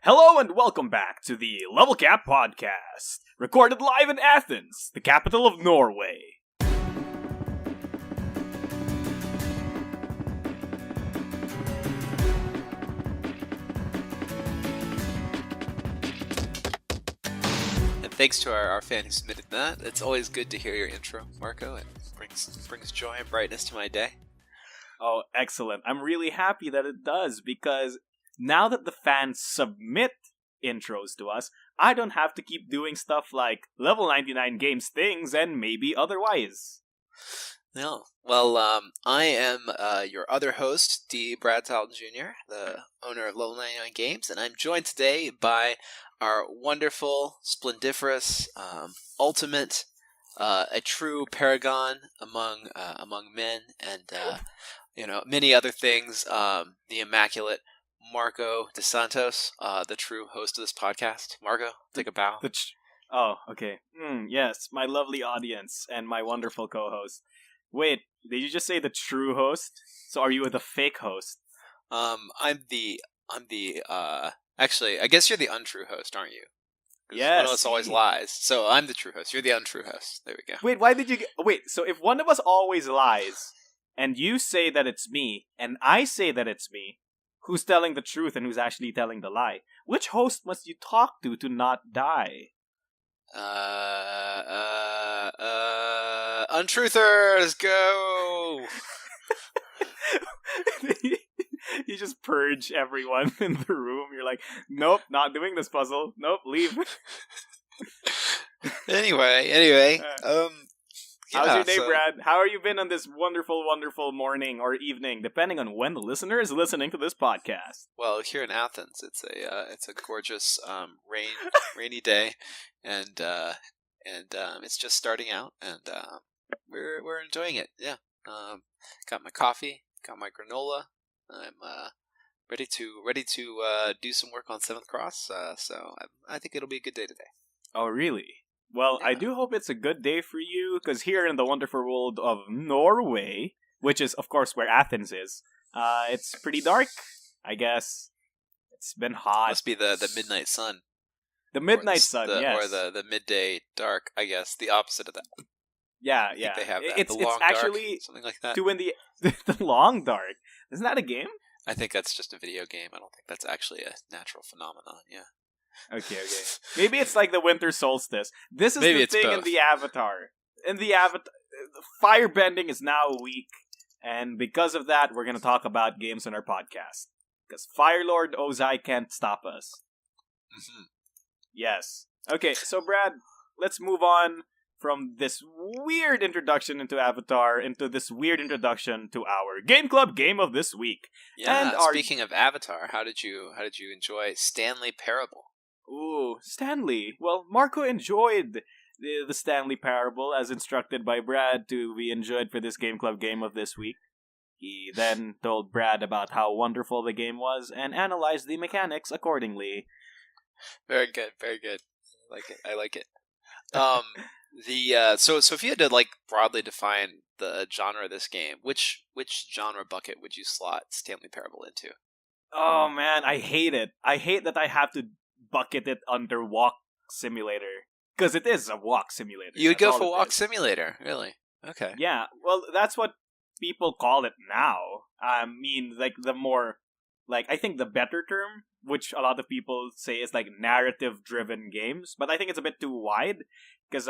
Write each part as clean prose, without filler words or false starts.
Hello and welcome back to the Level Cap Podcast, recorded live in Athens, the capital of Norway. And thanks to our fan who submitted that. It's always good to hear your intro, Marco. It brings joy and brightness to my day. Oh, excellent. I'm really happy that it does, because now that the fans submit intros to us, I don't have to keep doing stuff like Level 99 Games things and maybe otherwise. No. Well, I am your other host, D. Bradtown Jr., the owner of Level 99 Games, and I'm joined today by our wonderful, splendiferous, ultimate, a true paragon among men, and many other things. The immaculate Marco DeSantos, the true host of this podcast. Marco, take a bow. Okay. Yes, my lovely audience and my wonderful co-host. Wait, did you just say the true host? So are you the fake host? Actually, I guess you're the untrue host, aren't you? Yes. One of us always lies, so I'm the true host. You're the untrue host. There we go. Wait, so if one of us always lies, and you say that it's me, and I say that it's me, who's telling the truth and who's actually telling the lie? Which host must you talk to not die? Untruthers, go! You just purge everyone in the room. You're like, nope, not doing this puzzle. Nope, leave. Anyway. How's your day, Brad? How are you been on this wonderful, wonderful morning or evening, depending on when the listener is listening to this podcast? Well, here in Athens, it's a gorgeous rainy day, and it's just starting out, and we're enjoying it. Yeah. Got my coffee, got my granola. I'm ready to do some work on Seventh Cross. So I think it'll be a good day today. Oh, really? Well, yeah. I do hope it's a good day for you, because here in the wonderful world of Norway, which is, of course, where Athens is, it's pretty dark, I guess. It's been hot. Must be the midnight sun. The midnight sun, yes. Or the midday dark, I guess, the opposite of that. Yeah. I think they have that. It's actually dark, something like that. Doing the long dark. Isn't that a game? I think that's just a video game. I don't think that's actually a natural phenomenon, yeah. Okay. Maybe it's like the winter solstice. This is Maybe the thing both. in the Avatar. Firebending is now weak, and because of that, we're going to talk about games on our podcast. Because Firelord Ozai can't stop us. Mm-hmm. Yes. Okay, so Brad, let's move on from this weird introduction into Avatar into this weird introduction to our Game Club game of this week. Yeah, and speaking of Avatar, how did you enjoy Stanley Parable? Ooh, Stanley. Well, Marco enjoyed the Stanley Parable as instructed by Brad to be enjoyed for this Game Club game of this week. He then told Brad about how wonderful the game was and analyzed the mechanics accordingly. Very good. I like it. So if you had to broadly define the genre of this game, which genre bucket would you slot Stanley Parable into? Oh man, I hate it. I hate that I have to bucket it under Walk Simulator, because it is a walk simulator. You would go for Walk Simulator, really? Okay. Yeah, well, that's what people call it now. I mean, the more, I think the better term, which a lot of people say is narrative-driven games, but I think it's a bit too wide, because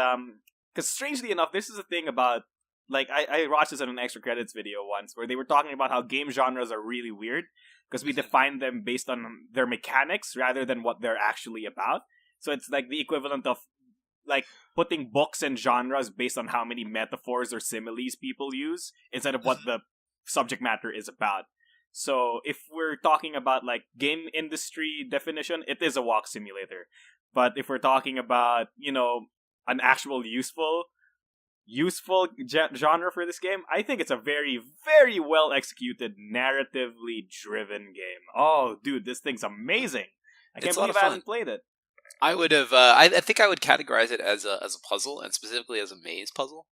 strangely enough, this is the thing about, I watched this in an extra credits video once, where they were talking about how game genres are really weird, because we define them based on their mechanics rather than what they're actually about. So it's the equivalent of putting books and genres based on how many metaphors or similes people use instead of what the subject matter is about. So if we're talking about game industry definition, it is a walk simulator. But if we're talking about, an actual useful genre for this game, I think it's a very, very well executed, narratively driven game. Oh, dude, this thing's amazing! I can't believe I haven't played it. I would have. I think I would categorize it as a puzzle, and specifically as a maze puzzle.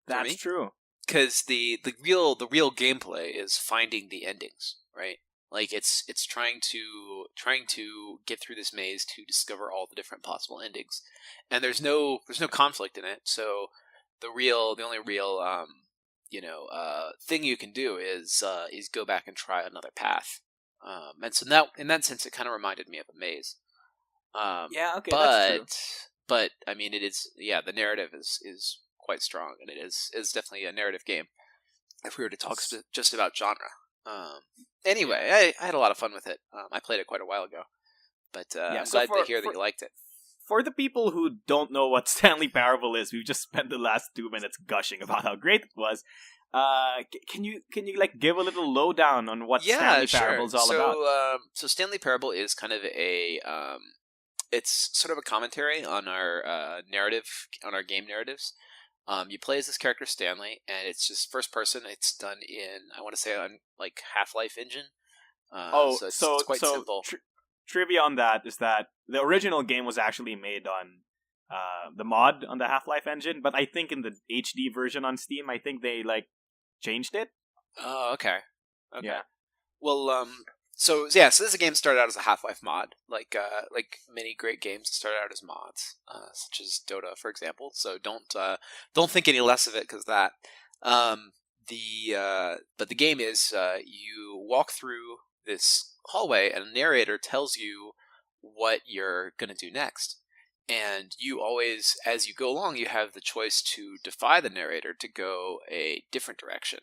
That's true. Because the real gameplay is finding the endings, right? Like it's trying to get through this maze to discover all the different possible endings, and there's no conflict in it. So the only real thing you can do is go back and try another path. And so now in that sense, it kind of reminded me of a maze. Yeah, okay, that's true. But I mean, it is the narrative is quite strong, and it is definitely a narrative game. If we were to talk just about genre. Anyway, I had a lot of fun with it. I played it quite a while ago, but Yeah, I'm so glad to hear that you liked it. for the people who don't know what Stanley Parable is, we've just spent the last 2 minutes gushing about how great it was. Can you like give a little lowdown on what Stanley Parable is all about? So Stanley Parable is kind of it's sort of a commentary on our narrative, on our game narratives. You play as this character Stanley, and it's just first person. It's done in, I want to say, on like Half-Life engine. So it's quite simple. Trivia on that is that the original game was actually made on the mod on the Half-Life engine, but I think in the HD version on Steam, I think they like changed it. Oh, okay. Yeah. Well, so this game started out as a Half-Life mod, like many great games started out as mods, such as Dota, for example. So don't think any less of it because that. But the game is you walk through this hallway and a narrator tells you what you're gonna do next, and you always, as you go along, you have the choice to defy the narrator to go a different direction.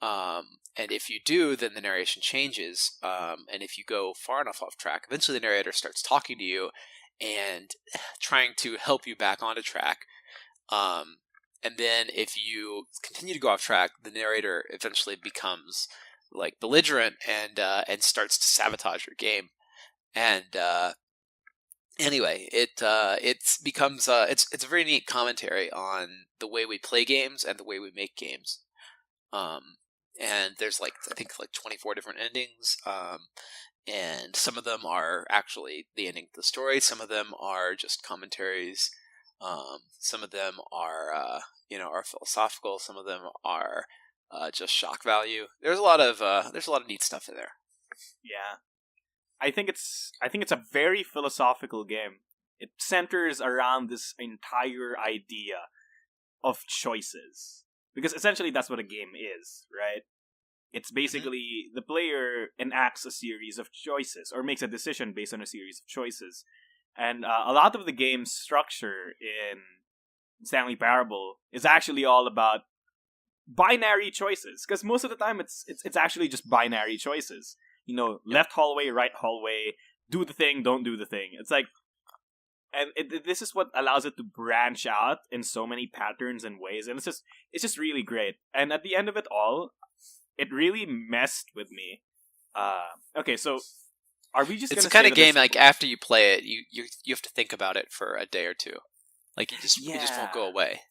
And if you do, then the narration changes. And if you go far enough off track, eventually the narrator starts talking to you and trying to help you back onto track. And then if you continue to go off track, the narrator eventually becomes like belligerent and starts to sabotage your game. And anyway, it becomes it's a very neat commentary on the way we play games and the way we make games. And there's I think 24 different endings. And some of them are actually the ending of the story. Some of them are just commentaries. Some of them are are philosophical. Some of them are just shock value. There's a lot of neat stuff in there. Yeah, I think it's a very philosophical game. It centers around this entire idea of choices. Because essentially that's what a game is, right? It's basically the player enacts a series of choices or makes a decision based on a series of choices. And a lot of the game's structure in Stanley Parable is actually all about binary choices. Because most of the time it's actually just binary choices. Left hallway, right hallway, do the thing, don't do the thing. It's like, and this is what allows it to branch out in so many patterns and ways, and it's just really great. And at the end of it all, it really messed with me. Okay, so are we just? It's the kind of game like after you play it, you have to think about it for a day or two. Like it just won't go away.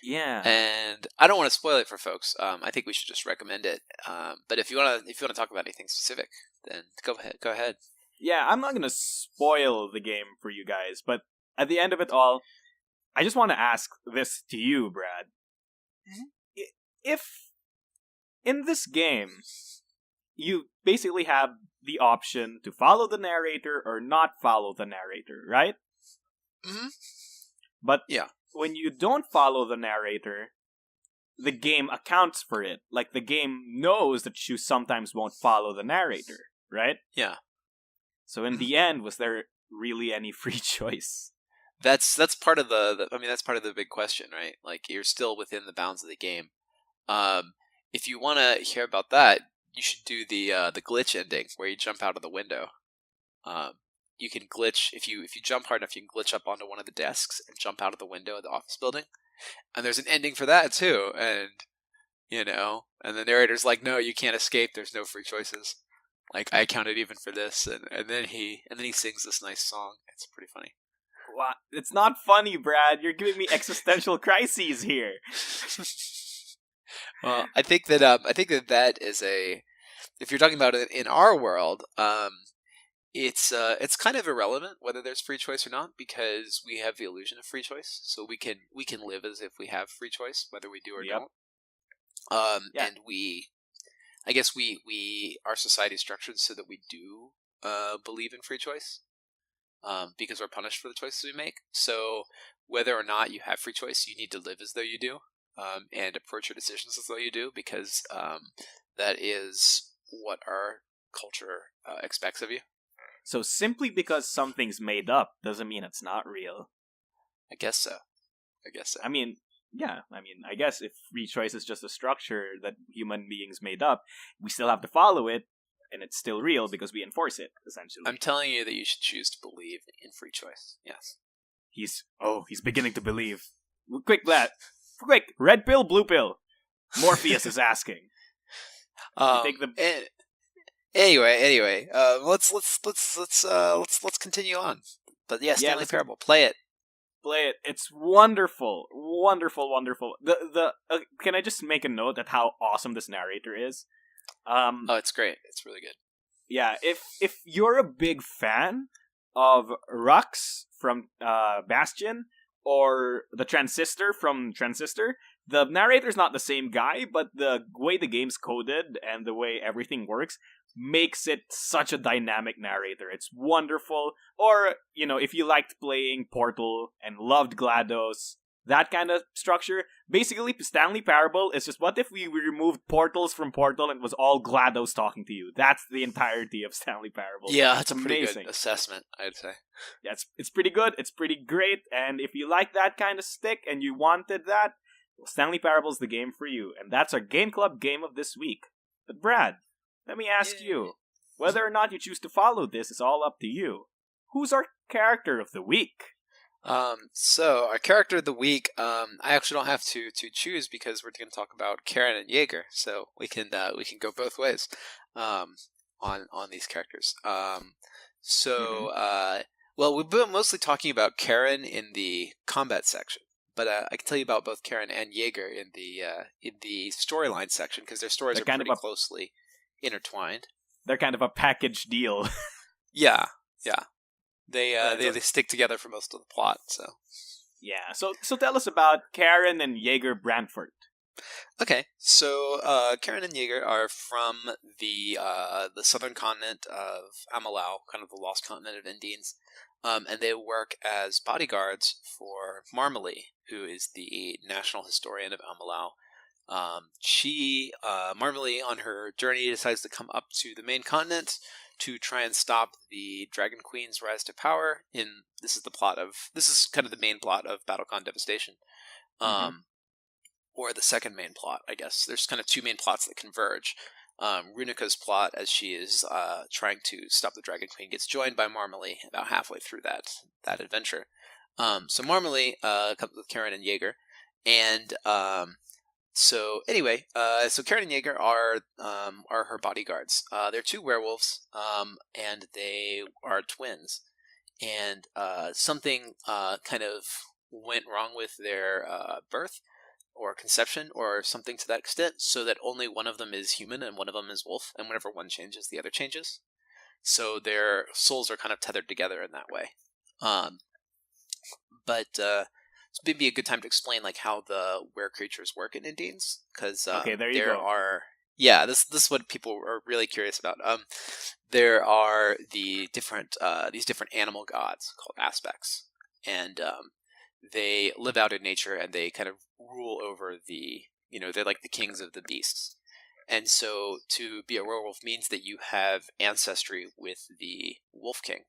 Yeah. And I don't want to spoil it for folks. I think we should just recommend it. But if you want to talk about anything specific, then go ahead. Yeah, I'm not gonna spoil the game for you guys, but at the end of it all, I just want to ask this to you, Brad. Mm-hmm. If in this game you basically have the option to follow the narrator or not follow the narrator, right? Mm-hmm. But when you don't follow the narrator, the game accounts for it. Like the game knows that you sometimes won't follow the narrator, right? Yeah. So in the end, was there really any free choice? That's part of that's part of the big question, right? Like you're still within the bounds of the game. If you want to hear about that, you should do the glitch ending where you jump out of the window. You can glitch if you jump hard enough. You can glitch up onto one of the desks and jump out of the window of the office building. And there's an ending for that too. And and the narrator's like, "No, you can't escape. There's no free choices. Like I counted even for this." And then he sings this nice song. It's pretty funny. What? It's not funny, Brad. You're giving me existential crises here. Well, I think that is if you're talking about it in our world, it's kind of irrelevant whether there's free choice or not because we have the illusion of free choice, so we can live as if we have free choice whether we do or don't. And I guess our society is structured so that we do believe in free choice, because we're punished for the choices we make. So whether or not you have free choice, you need to live as though you do, and approach your decisions as though you do, because that is what our culture expects of you. So simply because something's made up doesn't mean it's not real. I guess so. I mean, yeah. I guess if free choice is just a structure that human beings made up, we still have to follow it, and it's still real because we enforce it, essentially. I'm telling you that you should choose to believe in free choice. Yes. He's beginning to believe. Quick, red pill, blue pill. Morpheus is asking. Take the... Anyway, let's continue on. But yeah, Stanley Parable, play it. It's wonderful. Can I just make a note at how awesome this narrator is? It's great. It's really good. Yeah, if you're a big fan of Rux from Bastion or the Transistor from Transistor, the narrator's not the same guy, but the way the game's coded and the way everything works makes it such a dynamic narrator. It's wonderful. Or, if you liked playing Portal and loved GLaDOS, that kind of structure, basically Stanley Parable is just, what if we removed portals from Portal and it was all GLaDOS talking to you? That's the entirety of Stanley Parable. Yeah, that's a pretty good assessment, I'd say. Yeah, it's pretty good, it's pretty great, and if you like that kind of stick and you wanted that, well, Stanley Parable's the game for you. And that's our Game Club game of this week. But Brad, let me ask you, whether or not you choose to follow this is all up to you. Who's our character of the week? So our character of the week, I actually don't have to choose because we're going to talk about Karin and Jager, so we can go both ways, on these characters. Well, we've been mostly talking about Karin in the combat section, but I can tell you about both Karin and Jager in the storyline section because their stories are pretty closely intertwined. They're kind of a package deal. Yeah. They stick together for most of the plot. So yeah. So tell us about Karin and Jager Brantford. Okay, so Karin and Jager are from the southern continent of Amalau, kind of the lost continent of Indians, and they work as bodyguards for Marmalie, who is the national historian of Amalau. Marmalie, on her journey, decides to come up to the main continent to try and stop the Dragon Queen's rise to power. This is kind of the main plot of BattleCon Devastation. Or the second main plot, I guess. There's kind of two main plots that converge. Runika's plot, as she is trying to stop the Dragon Queen, gets joined by Marmalie about halfway through that adventure. So Marmalie comes with Karin and Jager, and so Karin and Jager are her bodyguards. They're two werewolves, and they are twins. And something kind of went wrong with their birth or conception or something to that extent, so that only one of them is human and one of them is wolf, and whenever one changes, the other changes. So their souls are kind of tethered together in that way. It's maybe a good time to explain like how the were creatures work in Indians, because this is what people are really curious about. There are these different animal gods called aspects, and they live out in nature and they kind of rule over they're like the kings of the beasts. And so to be a werewolf means that you have ancestry with the wolf king,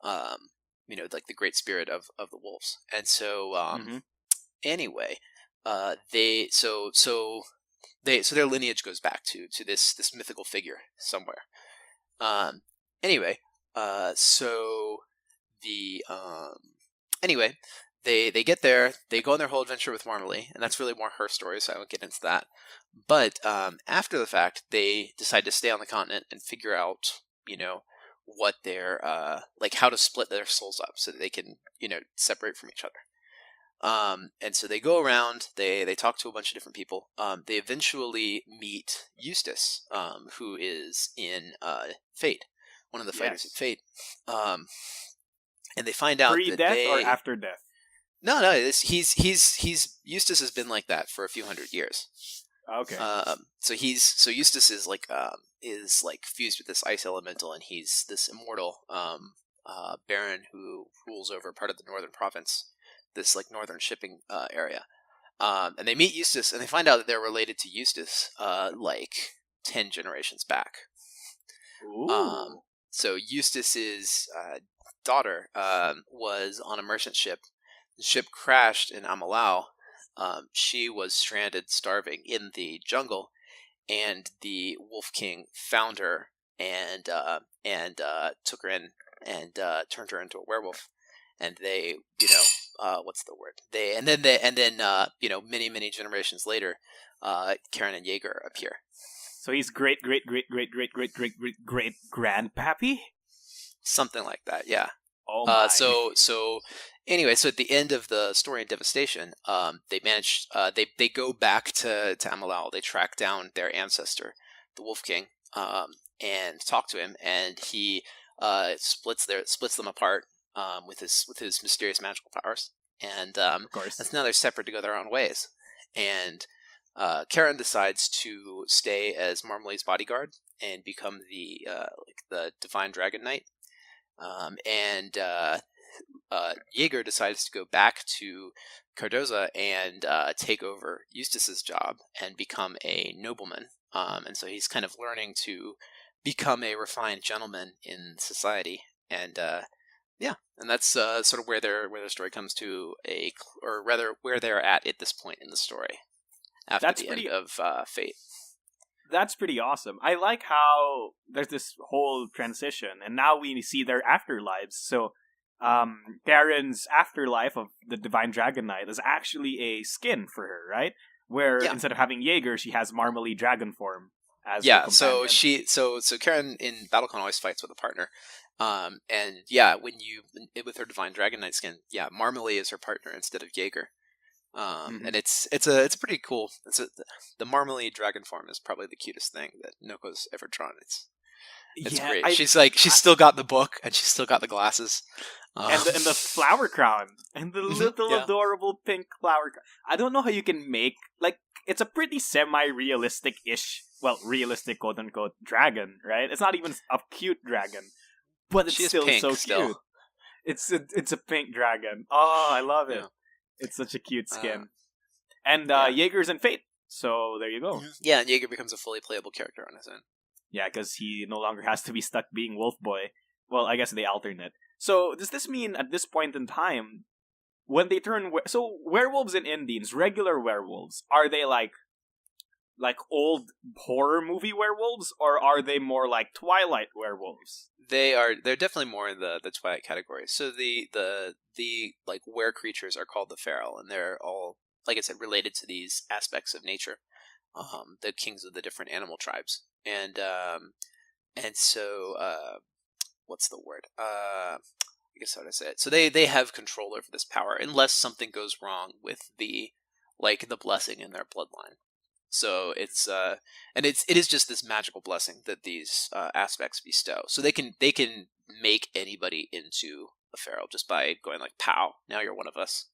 like the great spirit of the wolves. And so their lineage goes back to this mythical figure somewhere. They get there, they go on their whole adventure with Marmalie, and that's really more her story, so I won't get into that. But after the fact, they decide to stay on the continent and figure out, what their how to split their souls up so that they can, separate from each other. And so they go around, they talk to a bunch of different people. They eventually meet Eustace, who is in Fate, one of the fighters in Fate. And they find out pre-death or after death. No, he's Eustace has been like that for a few hundred years. Okay. So Eustace is like fused with this ice elemental, and he's this immortal baron who rules over part of the northern province, this like northern shipping area. And they meet Eustace, and they find out that they're related to Eustace, like 10 generations back. Ooh. So Eustace's daughter was on a merchant ship. The ship crashed in Amalau. She was stranded, starving in the jungle, and the Wolf King found her and took her in and turned her into a werewolf. And they, what's the word? Many generations later, Karin and Jager appear. So he's great grandpappy? Something like that, yeah. Oh my. So anyway, so at the end of the story in Devastation, they manage. They go back to Amalau. They track down their ancestor, the Wolf King, and talk to him, and he splits them apart with his mysterious magical powers, and Of course. that's now they're separate to go their own ways. And Karin decides to stay as Marmaley's bodyguard and become the Divine Dragon Knight. Jaeger decides to go back to Cardoza and take over Eustace's job and become a nobleman. And so he's kind of learning to become a refined gentleman in society. And and that's sort of where their story comes to or rather where they're at this point in the story after end of Fate. That's pretty awesome. I like how there's this whole transition, and now we see their afterlives. So, Karen's afterlife of the Divine Dragon Knight is actually a skin for her, right? Where instead of having Jaeger, she has Marmaley dragon form as her companion. So Karin in BattleCon always fights with a partner. When with her Divine Dragon Knight skin, Marmaley is her partner instead of Jaeger. And it's pretty cool. The Marmaley dragon form is probably the cutest thing that Noko's ever drawn. It's great. She's still got the book, and she's still got the glasses, and the flower crown, and the little adorable pink flower crown. I don't know how you can make it's a pretty semi-realistic-ish, realistic quote unquote dragon, right? It's not even a cute dragon, but it's still so cute. It's a pink dragon. Oh, I love it. Yeah. It's such a cute skin. And Jaeger's in Fate, so there you go. Yeah, and Jaeger becomes a fully playable character on his own. Yeah, because he no longer has to be stuck being Wolf Boy. Well, I guess they alternate. So, does this mean at this point in time, when they turn... So, werewolves in Indians, regular werewolves, are they like old horror movie werewolves, or are they more like Twilight werewolves? They're definitely more in the Twilight category. So the like were creatures are called the feral, and they're all, like I said, related to these aspects of nature, the kings of the different animal tribes, and so what's the word? I guess how to say it. So they have control over this power unless something goes wrong with the blessing in their bloodline. So it is just this magical blessing that these aspects bestow. So they can make anybody into a feral just by going like, "Pow! Now you're one of us."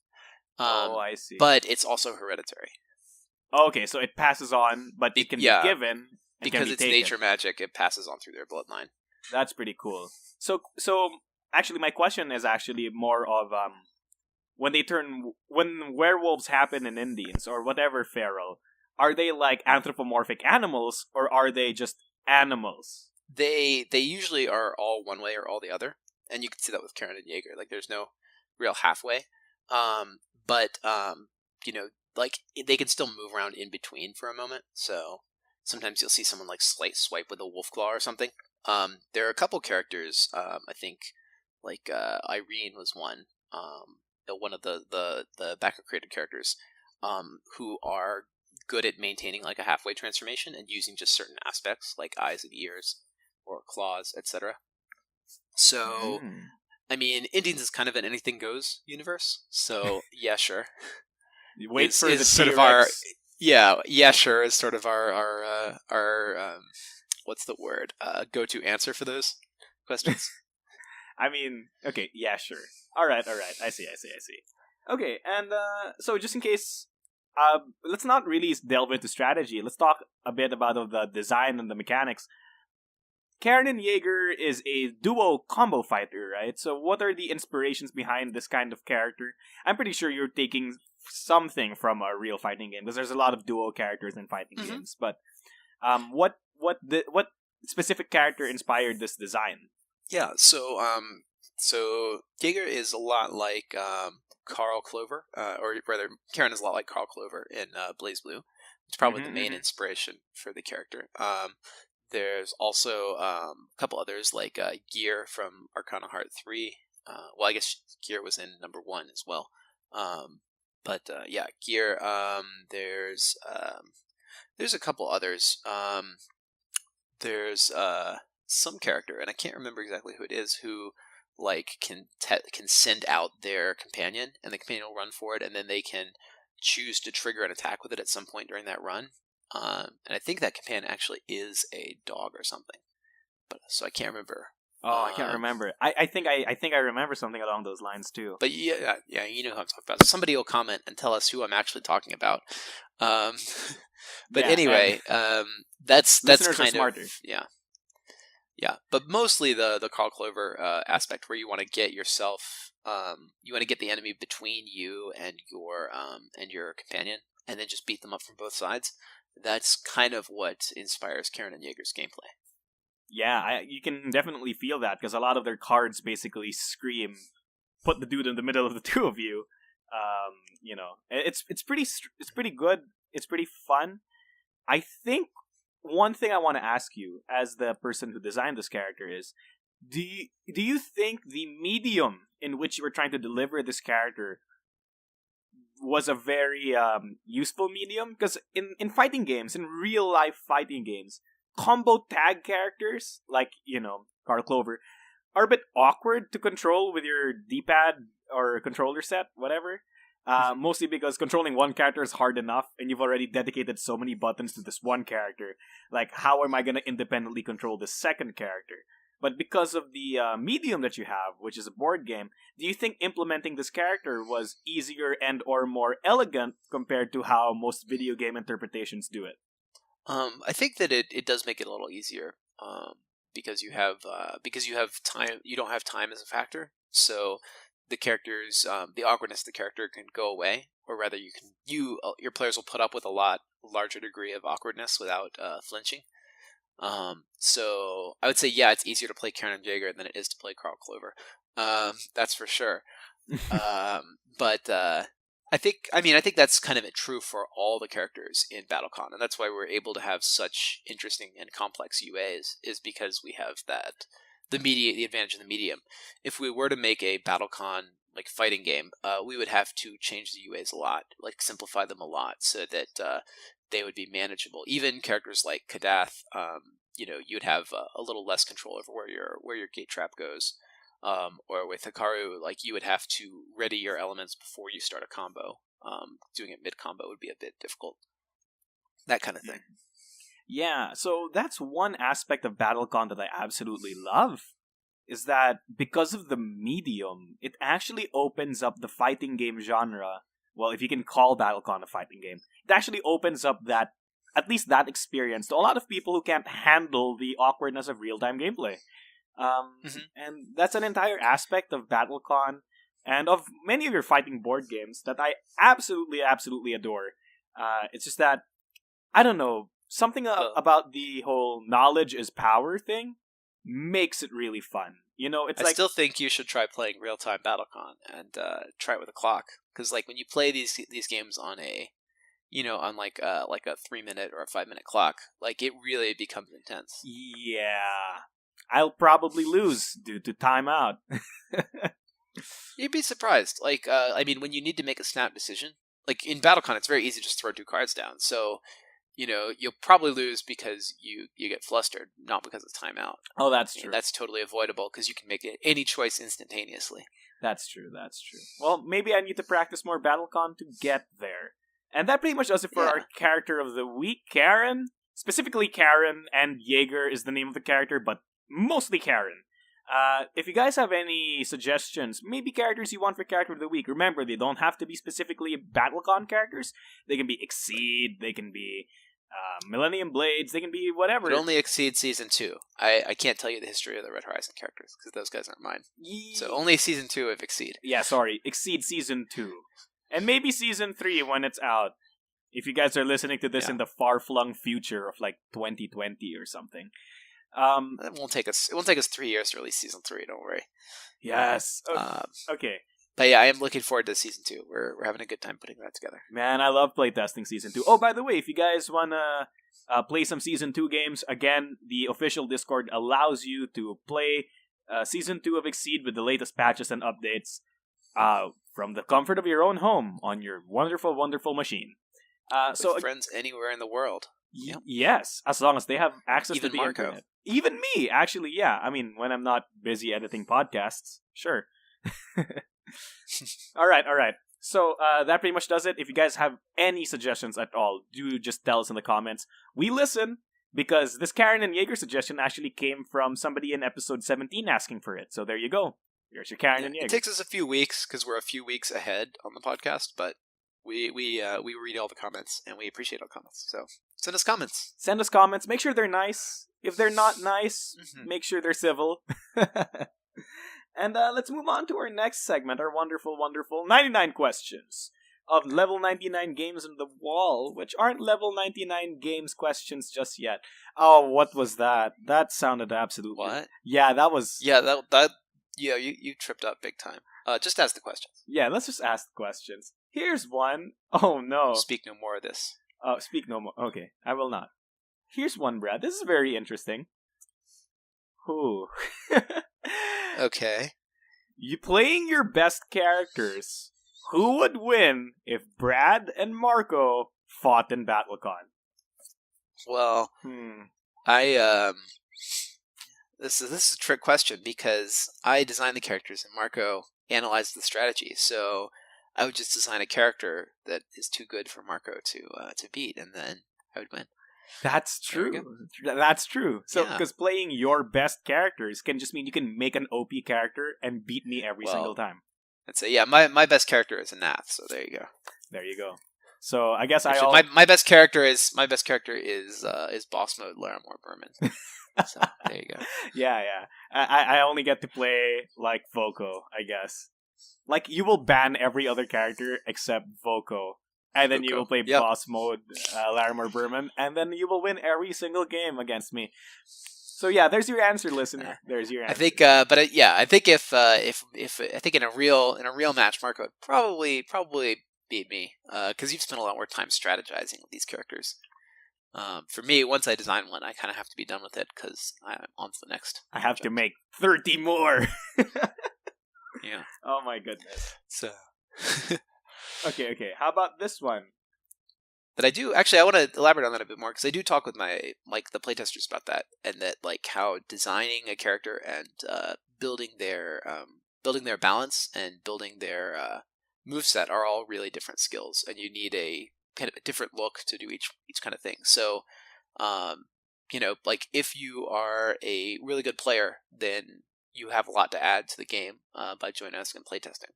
I see. But it's also hereditary. Okay, so it passes on, but it can be given because it's nature magic. It passes on through their bloodline. That's pretty cool. So actually, my question is actually more of when werewolves happen in Indians or whatever feral. Are they like anthropomorphic animals, or are they just animals? They usually are all one way or all the other, and you can see that with Karin and Jaeger. Like, there's no real halfway. But they can still move around in between for a moment. So sometimes you'll see someone like swipe with a wolf claw or something. There are a couple characters. I think Irene was one. One of the backer created characters, who are good at maintaining like a halfway transformation and using just certain aspects like eyes and ears or claws, etc. So, I mean, Indians is kind of an anything goes universe. So yeah, sure. Wait for the sort T-Rex. of our sure is sort of our what's the word? Go-to answer for those questions. I mean, okay, yeah, sure. All right. I see. Okay, and so just in case let's not really delve into strategy. Let's talk a bit about the design and the mechanics. Karin and Jager is a duo combo fighter, right? So what are the inspirations behind this kind of character? I'm pretty sure you're taking something from a real fighting game because there's a lot of duo characters in fighting games. But what specific character inspired this design? Yeah, so Jaeger is a lot like Carl Clover, or rather, Karen is a lot like Carl Clover in Blaze Blue. It's probably the main inspiration for the character. There's also a couple others like Gear from Arcana Heart 3. Well, I guess Gear was in number 1 as well. But yeah, Gear. There's a couple others. There's some character, and I can't remember exactly who it is, who like can send out their companion, and the companion will run for it, and then they can choose to trigger an attack with it at some point during that run. And I think that companion actually is a dog or something, but so I can't remember. Oh, I can't remember. I think I remember something along those lines too. But yeah, you know who I'm talking about. Somebody will comment and tell us who I'm actually talking about. But yeah, anyway, that's kind of yeah. But mostly the Carl Clover aspect, where you want to get yourself, you want to get the enemy between you and your companion, and then just beat them up from both sides. That's kind of what inspires Karin and Jager's gameplay. Yeah, you can definitely feel that because a lot of their cards basically scream, "Put the dude in the middle of the two of you." You know, it's pretty good. It's pretty fun. I think one thing I want to ask you, as the person who designed this character, is do you think the medium in which you were trying to deliver this character was a very useful medium? Because in fighting games, in real life fighting games, combo tag characters like Carl Clover are a bit awkward to control with your D-pad or controller set, whatever. Mostly because controlling one character is hard enough, and you've already dedicated so many buttons to this one character. Like, how am I going to independently control this second character? But because of the medium that you have, which is a board game, do you think implementing this character was easier and or more elegant compared to how most video game interpretations do it? I think that it does make it a little easier because you have time. You don't have time as a factor, so the characters, the awkwardness of the character can go away, or rather, your players will put up with a lot larger degree of awkwardness without flinching. So I would say, yeah, it's easier to play Karin and Jager than it is to play Carl Clover. That's for sure. But I think that's kind of true for all the characters in BattleCon, and that's why we're able to have such interesting and complex UAs, is because we have the advantage of the medium. If we were to make a BattleCon like fighting game, we would have to change the UAs a lot, like simplify them a lot, so that they would be manageable. Even characters like Kadath, you'd have a little less control over where your gate trap goes. Or with Hikaru, like you would have to ready your elements before you start a combo. Doing it mid-combo would be a bit difficult. That kind of thing. Yeah, so that's one aspect of BattleCon that I absolutely love, is that because of the medium, it actually opens up the fighting game genre. Well, if you can call BattleCon a fighting game, it actually opens up at least that experience to a lot of people who can't handle the awkwardness of real-time gameplay. And that's an entire aspect of BattleCon and of many of your fighting board games that I absolutely, absolutely adore. It's just that, I don't know, something about the whole knowledge is power thing makes it really fun. I still think you should try playing real-time BattleCon and try it with a clock. Because like when you play these games on on like a 3-minute or a 5-minute clock, like it really becomes intense. Yeah. I'll probably lose due to timeout. You'd be surprised. Like, when you need to make a snap decision, like in BattleCon, it's very easy to just throw 2 cards down. So, you'll probably lose because you get flustered, not because of timeout. Oh, that's true. And that's totally avoidable because you can make any choice instantaneously. That's true. Well, maybe I need to practice more BattleCon to get there. And that pretty much does it for our character of the week, Karin. Specifically, Karin and Jager is the name of the character, but mostly Karin. If you guys have any suggestions, maybe characters you want for Character of the Week, remember, they don't have to be specifically BattleCon characters. They can be Exceed, they can be Millennium Blades, they can be whatever. But only Exceed Season 2. I can't tell you the history of the Red Horizon characters, because those guys aren't mine. So only Season 2 of Exceed. Yeah, sorry. Exceed Season 2. And maybe Season 3 when it's out. If you guys are listening to this in the far-flung future of like 2020 or something. It won't take us 3 years to release Season 3, don't worry. Yes. Okay. But yeah, I am looking forward to Season 2. We're having a good time putting that together. Man, I love playtesting Season 2. Oh, by the way, if you guys want to play some Season 2 games, again, the official Discord allows you to play Season 2 of Exceed with the latest patches and updates from the comfort of your own home on your wonderful, wonderful machine. With friends anywhere in the world. Yes, as long as they have access Even to the Marco. internet. Even me, actually, yeah. I mean, when I'm not busy editing podcasts, sure. All right. So that pretty much does it. If you guys have any suggestions at all, do just tell us in the comments. We listen, because this Karin and Jager suggestion actually came from somebody in episode 17 asking for it. So there you go. Here's your Karin and Jager. It takes us a few weeks, because we're a few weeks ahead on the podcast, but we read all the comments, and we appreciate all comments. So send us comments. Send us comments. Make sure they're nice. If they're not nice, make sure they're civil. And let's move on to our next segment, our wonderful, wonderful 99 questions of level 99 games on the wall, which aren't level 99 games questions just yet. Oh, what was that? That sounded absolutely... What? Yeah, that was... Yeah, you tripped up big time. Just ask the questions. Yeah, let's just ask the questions. Here's one. Oh, no. Speak no more of this. Oh, speak no more. Okay, I will not. Here's one, Brad. This is very interesting. Ooh. Okay. You playing your best characters. Who would win if Brad and Marco fought in BattleCon? Well, this is a trick question, because I designed the characters and Marco analyzed the strategy. So I would just design a character that is too good for Marco to beat, and then I would win. That's true. That's true. So, because playing your best characters can just mean you can make an OP character and beat me every single time. I'd say, my best character is a Nath, so there you go. There you go. So I guess my best character is boss mode Larimore Berman. So there you go. Yeah. I only get to play like Voco, I guess. Like, you will ban every other character except Voco. And then you will play boss mode Larimore Berman, and then you will win every single game against me. So yeah, there's your answer, listener. There's your answer. I think, I think if I think in a real match, Marco would probably beat me, because you've spent a lot more time strategizing with these characters. For me, once I design one, I kind of have to be done with it, because I'm on to the next. I have to make 30 more. Yeah. Oh my goodness. So. Okay. How about this one? But I do actually. I want to elaborate on that a bit more, because I do talk with the playtesters about that, and that how designing a character and building their balance and building their moveset are all really different skills, and you need a kind of a different look to do each kind of thing. So, if you are a really good player, then you have a lot to add to the game by joining us in playtesting.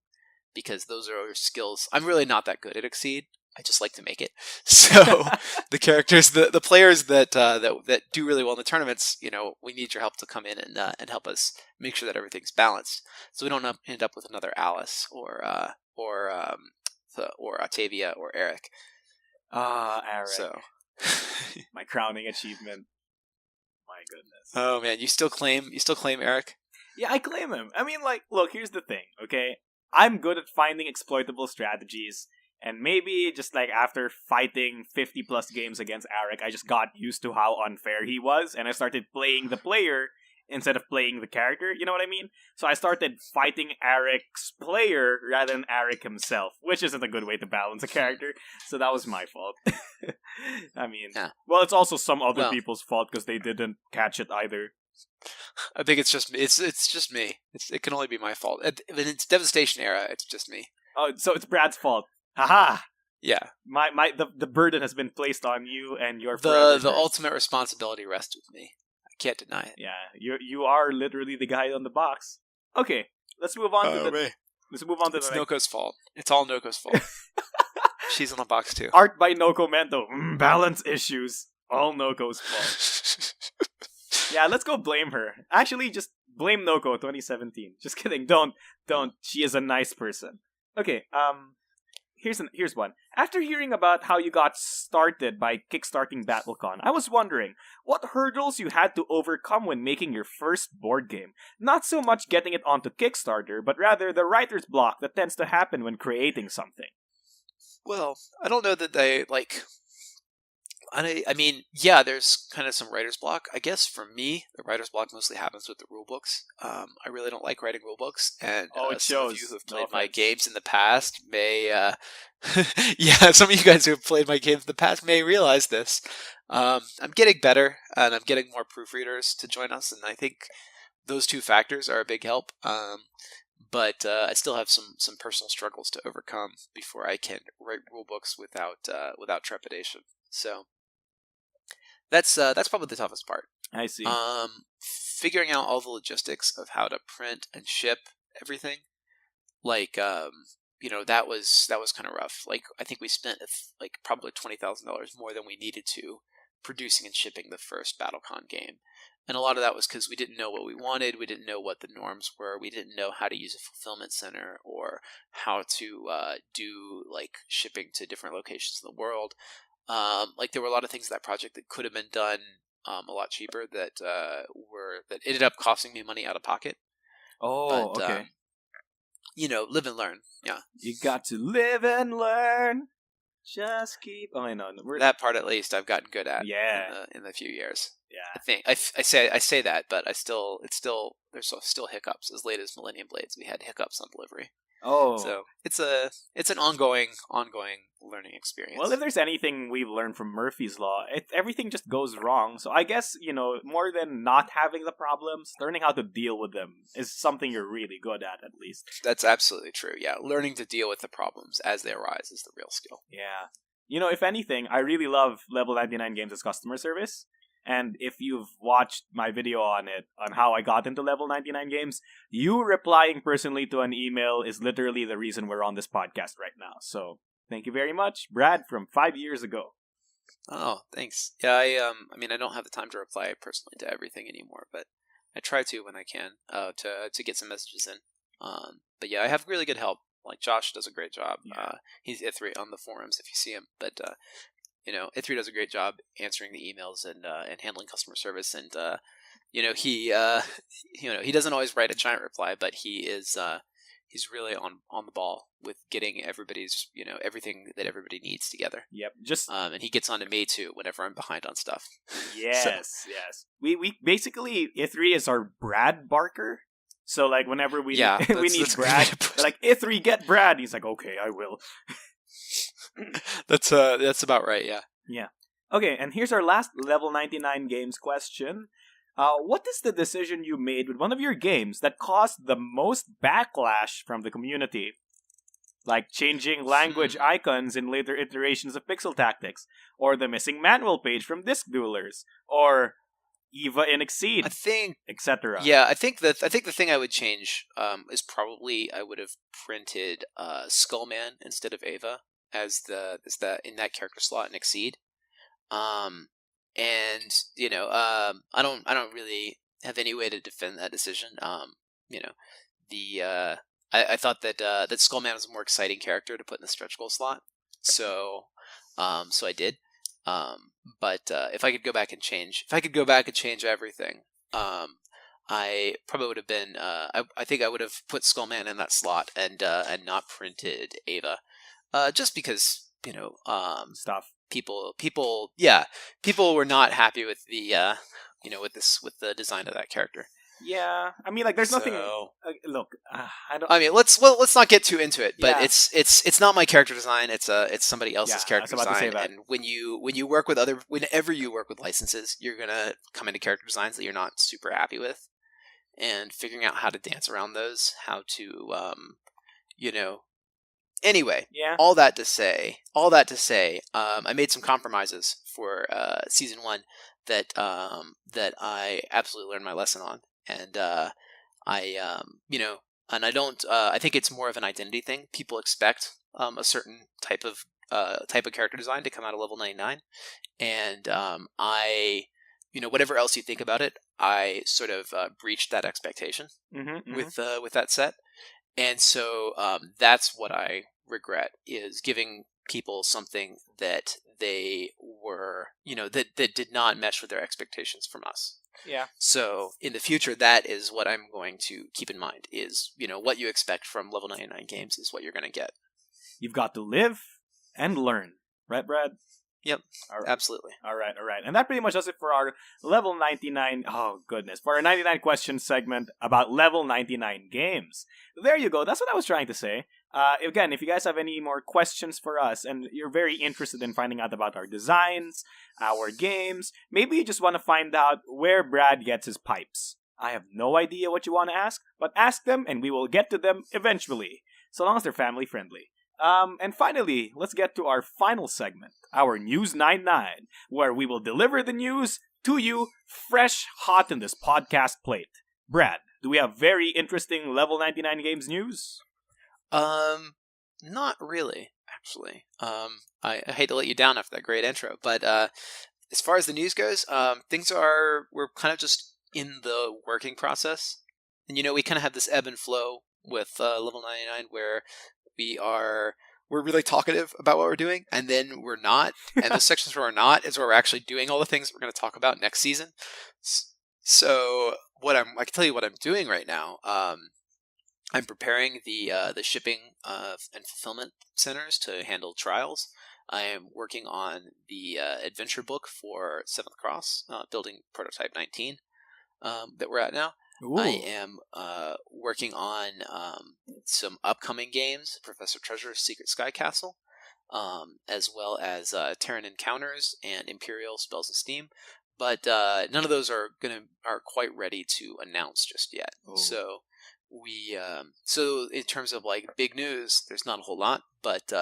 Because those are your skills. I'm really not that good at Exceed. I just like to make it. So the characters, the players that do really well in the tournaments, we need your help to come in and help us make sure that everything's balanced, so we don't end up with another Alice or Octavia or Eric. Eric. So my crowning achievement. My goodness. Oh man, you still claim Eric? Yeah, I claim him. I mean, look, here's the thing, okay? I'm good at finding exploitable strategies, and maybe just after fighting 50 plus games against Eric, I just got used to how unfair he was, and I started playing the player instead of playing the character, you know what I mean? So I started fighting Eric's player rather than Eric himself, which isn't a good way to balance a character, so that was my fault. I mean, well, it's also some other people's fault, because they didn't catch it either. I think it's just me. It can only be my fault. When it's Devastation era, it's just me. Oh, so it's Brad's fault. Haha. Yeah. The burden has been placed on you and your the ultimate responsibility rests with me. can't deny it. Yeah, you are literally the guy on the box. Okay, let's move on to the. Let's move on to It's the next. Noko's fault. It's all Noko's fault. She's on the box too. Art by Noko Mento. Balance issues. All Noko's fault. Yeah, let's go blame her. Actually, just blame Noko 2017. Just kidding. Don't. She is a nice person. Okay, here's one. After hearing about how you got started by kickstarting BattleCon, I was wondering what hurdles you had to overcome when making your first board game. Not so much getting it onto Kickstarter, but rather the writer's block that tends to happen when creating something. Well, I don't know that they I mean, yeah, there's kind of some writer's block. I guess for me, the writer's block mostly happens with the rule books. I really don't like writing rule books, and it some shows. of you who have played my games in the past may, yeah, some of you guys who have played my games in the past may realize this. I'm getting better, and I'm getting more proofreaders to join us, and I think those two factors are a big help. But I still have some personal struggles to overcome before I can write rule books without trepidation. So that's probably the toughest part. I see. Figuring out all the logistics of how to print and ship everything, like that was kind of rough. Like I think we spent like probably $20,000 more than we needed to producing and shipping the first BattleCon game. And a lot of that was because we didn't know what we wanted. We didn't know what the norms were. We didn't know how to use a fulfillment center or how to do like shipping to different locations in the world. Like there were a lot of things in that project that could have been done a lot cheaper that ended up costing me money out of pocket. Oh, but, okay. Live and learn. Yeah, you got to live and learn. Just keep. Oh, I know. That part at least I've gotten good at. Yeah. In the few years. Yeah. I think I say that, but there's still hiccups. As late as Millennium Blades, we had hiccups on delivery. Oh. So it's an ongoing learning experience. Well, if there's anything we've learned from Murphy's Law, everything just goes wrong. So I guess, more than not having the problems, learning how to deal with them is something you're really good at least. That's absolutely true. Yeah, learning to deal with the problems as they arise is the real skill. Yeah. If anything, I really love Level 99 Games as customer service. And if you've watched my video on how I got into Level 99 Games, you replying personally to an email is literally the reason we're on this podcast right now. So, thank you very much, Brad from 5 years ago. Oh, thanks. Yeah, I don't have the time to reply personally to everything anymore, but I try to when I can to get some messages in. But yeah, I have really good help. Like Josh does a great job. Yeah. He's Ithri on the forums if you see him, but Ithri does a great job answering the emails and handling customer service, and he doesn't always write a giant reply, but he's really on the ball with getting everybody's everything that everybody needs together. Yep. And he gets onto me too whenever I'm behind on stuff. Yes. We basically Ithri is our Brad Barker. So like whenever we need Brad, like Ithri, get Brad. He's like, okay, I will. That's about right. Yeah. Okay, and here's our last Level 99 Games question. What is the decision you made with one of your games that caused the most backlash from the community? Like changing language icons in later iterations of Pixel Tactics, or the missing manual page from Disc Duelers, or Eva in Exceed, I think, etc. Yeah, I think the thing I would change is probably I would have printed Skullman instead of Ava as in that character slot in Exceed. I don't really have any way to defend that decision. I thought that Skullman was a more exciting character to put in the stretch goal slot, so I did. But if I could go back and change everything, I probably would have been. I think I would have put Skullman in that slot and not printed Ava, just because stuff. People were not happy with the with the design of that character. Yeah, I mean, like, there's nothing. Look, I don't. I mean, let's not get too into it. But it's not my character design. It's somebody else's character design. And whenever you work with licenses, you're gonna come into character designs that you're not super happy with, and figuring out how to dance around those, how to Anyway, all that to say, I made some compromises for season 1 that I absolutely learned my lesson on, and and I don't. I think it's more of an identity thing. People expect a certain type of character design to come out of level 99, and whatever else you think about it, I sort of breached that expectation with that set, and so that's what I regret, is giving people something that they were, that did not mesh with their expectations from us. Yeah. So in the future, that is what I'm going to keep in mind, is, what you expect from level 99 games is what you're going to get. You've got to live and learn. Right, Brad? Yep, right. Absolutely. All right. And that pretty much does it for our level 99, for our 99 questions segment about level 99 games. There you go. That's what I was trying to say. Again, if you guys have any more questions for us and you're very interested in finding out about our designs, our games, maybe you just want to find out where Brad gets his pipes. I have no idea what you want to ask, but ask them and we will get to them eventually, so long as they're family friendly. And finally, let's get to our final segment, our News 99, where we will deliver the news to you fresh, hot in this podcast plate. Brad, do we have very interesting level 99 games news? Not really, actually. I hate to let you down after that great intro, but as far as the news goes, we're kind of just in the working process. And we kind of have this ebb and flow with level 99 where we're really talkative about what we're doing, and then we're not. And the sections where we're not is where we're actually doing all the things we're going to talk about next season. So I can tell you what I'm doing right now. I'm preparing the shipping and fulfillment centers to handle trials. I am working on the adventure book for 7th Cross, building prototype 19 that we're at now. Ooh. I am working on some upcoming games, Professor Treasure's Secret Sky Castle, as well as Terran Encounters and Imperial Spells of Steam. But none of those are quite ready to announce just yet. Ooh. So in terms of like big news, there's not a whole lot, but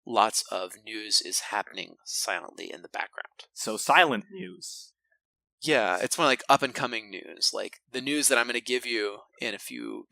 lots of news is happening silently in the background. So silent news. Yeah, it's more like up and coming news. Like the news that I'm going to give you in a few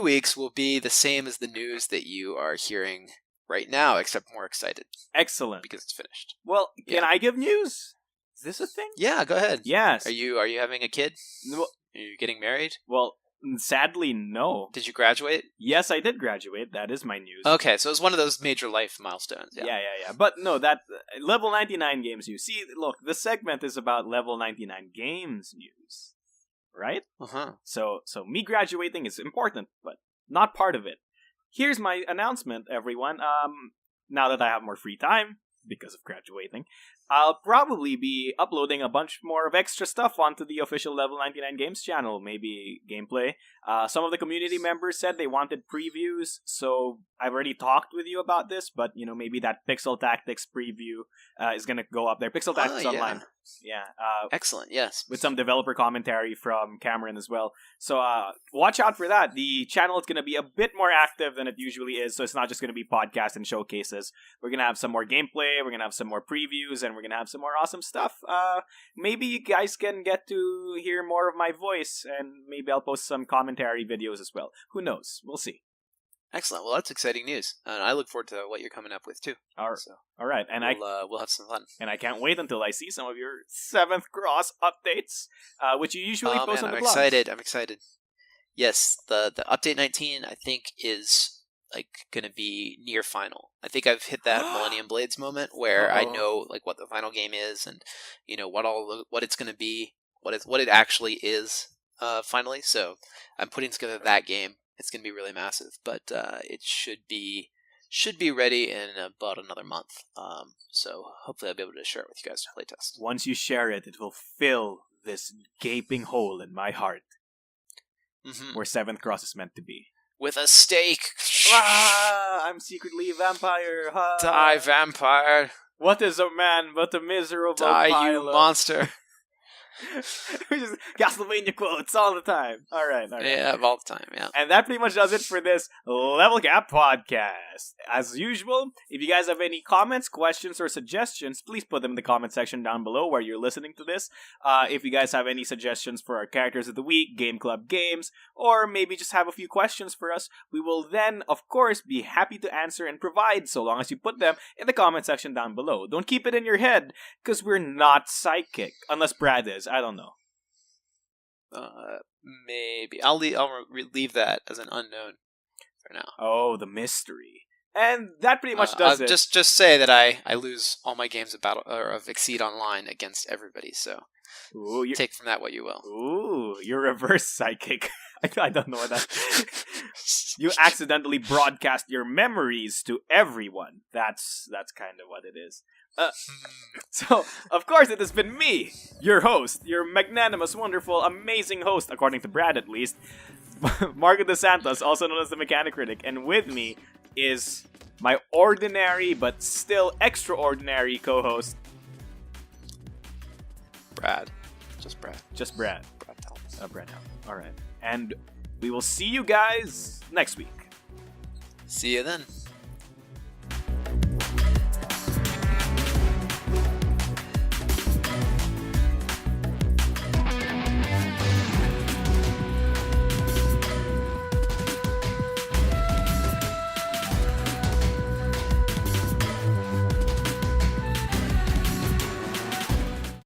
weeks will be the same as the news that you are hearing right now, except more excited. Excellent, because it's finished. Well, can I give news? Is this a thing? Yeah, go ahead. Yes. Are you having a kid? Well, are you getting married? Well, sadly, no. Did you graduate? Yes, I did graduate. That is my news. Okay, so it's one of those major life milestones. Yeah. But no, that level 99 games news. See, look, the segment is about level 99 games news, right? So me graduating is important, but not part of it. Here's my announcement, everyone. Now that I have more free time because of graduating, I'll probably be uploading a bunch more of extra stuff onto the official Level 99 Games channel, maybe gameplay. Some of the community members said they wanted previews, so I've already talked with you about this, but maybe that Pixel Tactics preview is going to go up there. Pixel Tactics Online. Yeah. Excellent, yes. With some developer commentary from Cameron as well. So watch out for that. The channel is going to be a bit more active than it usually is, so it's not just going to be podcasts and showcases. We're going to have some more gameplay, we're going to have some more previews, and we're going to have some more awesome stuff. Maybe you guys can get to hear more of my voice, and maybe I'll post some commentary videos as well. Who knows? We'll see. Excellent. Well, that's exciting news, and I look forward to what you're coming up with too. All right, and we'll have some fun. And I can't wait until I see some of your 7th Cross updates, which you usually post on the blog. I'm excited. Yes, the update 19 I think is like going to be near final. I think I've hit that Millennium Blades moment where I know like what the final game is, and what it's going to be, what it actually is finally. So I'm putting together that game. It's going to be really massive, but it should be ready in about another month. So hopefully I'll be able to share it with you guys to playtest. Once you share it, it will fill this gaping hole in my heart where 7th Cross is meant to be. With a stake. I'm secretly a vampire. Die, vampire. What is a man but a miserable Die, pile you monster. Just Castlevania quotes all the time. All right. Yeah, all the time, yeah. And that pretty much does it for this Level Cap podcast. As usual, if you guys have any comments, questions, or suggestions, please put them in the comment section down below where you're listening to this. If you guys have any suggestions for our characters of the week, Game Club games, or maybe just have a few questions for us, we will then, of course, be happy to answer and provide so long as you put them in the comment section down below. Don't keep it in your head, because we're not psychic. Unless Brad is. I don't know. Maybe. I'll leave that as an unknown for now. Oh, the mystery. And that pretty much does it. Just say that I lose all my games of Exceed Online against everybody, so take from that what you will. Ooh, you're reverse psychic. I don't know what that. You accidentally broadcast your memories to everyone. That's kind of what it is. So, of course, it has been me, your host, your magnanimous, wonderful, amazing host, according to Brad at least, Marco De Santos, also known as the Mechanic Critic, and with me is my ordinary but still extraordinary co-host, Brad. Just Brad. Brad Helms. All right. And we will see you guys next week. See you then.